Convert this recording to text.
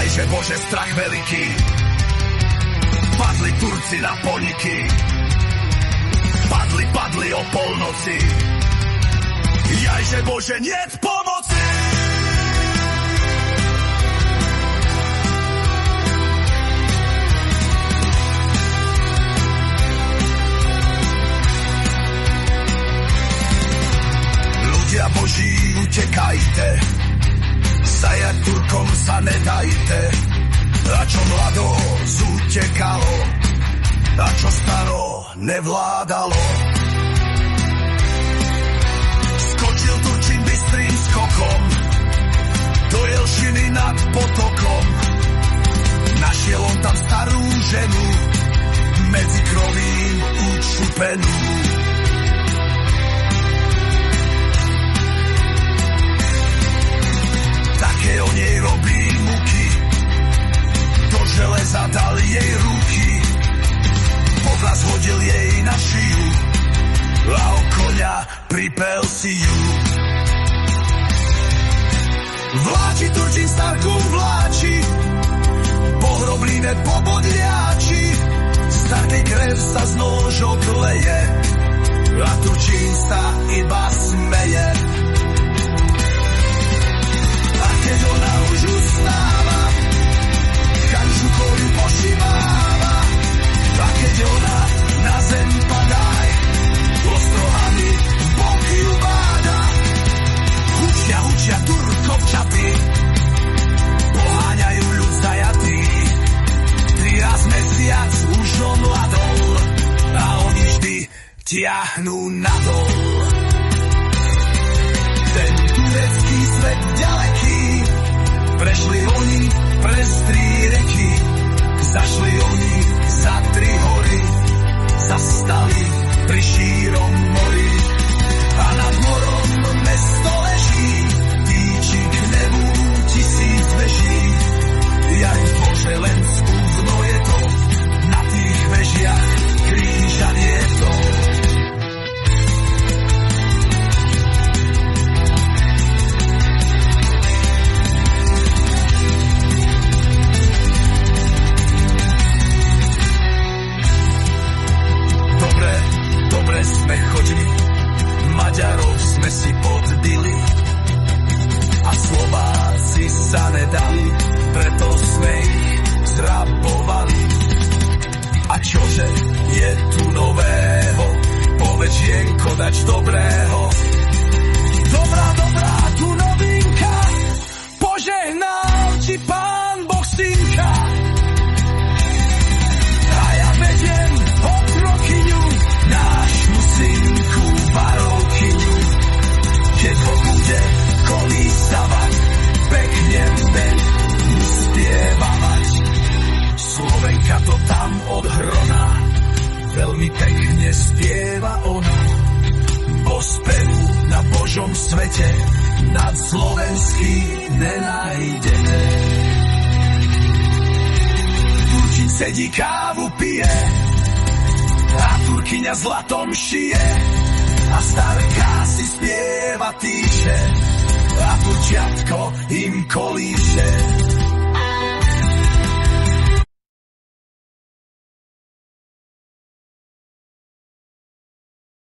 Jajže Bože, strach veľký. Padli Turci na Poniky. Padli o polnoci. Jajže Bože, niet pomoci. Ľudia Boží, utekajte, zajať Turkom sa nedajte. A čo mlado zutekalo, a čo staro nevládalo. Skočil Turčín bystrým skokom do Jelšiny nad potokom. Našiel on tam starú ženu, medzi krovín učupenú. Také o nej robí muky, do železa dal jej ruky, povraz hodil jej na šiju a o koňa pripel si ju. Vláči Turčín starku vláči, po hroblíne pobodliači, starkej krev sa z nožok leje a Turčín sa iba smeje. A keď ona už ustáva, kančukovi pošiváva, a keď ona na zem padá, ostrohami bok ju báda. Hučia Turkovčaty, poháňajú ľud zajatý. 13 mesiac už on mladol a oni vždy tiahnu nadol. Ten turecký svet ďaleký, prešli oni prez 3 reky, zašli oni za 3 hory, zastali pri šírom mori. A nad morom mesto leží, týči k nebu 1000 veží. Jaj Bože, len spúvno je to, na tých vežiach kríža nie to. Dobre sme chodili, Maďarov sme si podbili a Slováci sa nedali, preto sme ich zrabovali. A čože je tu nového, povedz Jenko, dač dobrého. Dobrá, tu novinka, požehnal ti Pán Boh synka. A ja vediem otrokyňu, nášmu synku barovkyňu, keď ho bude kolísavať, pekne mu spievavať. Slovenka to tam od hrona veľmi pekne spieva ona, bo spevu na Božom svete nad slovenský nenájdete. Turčín sedí, kávu pije a Turkyňa zlatom šije a starka si spieva, týše a Turčiatko im kolíše.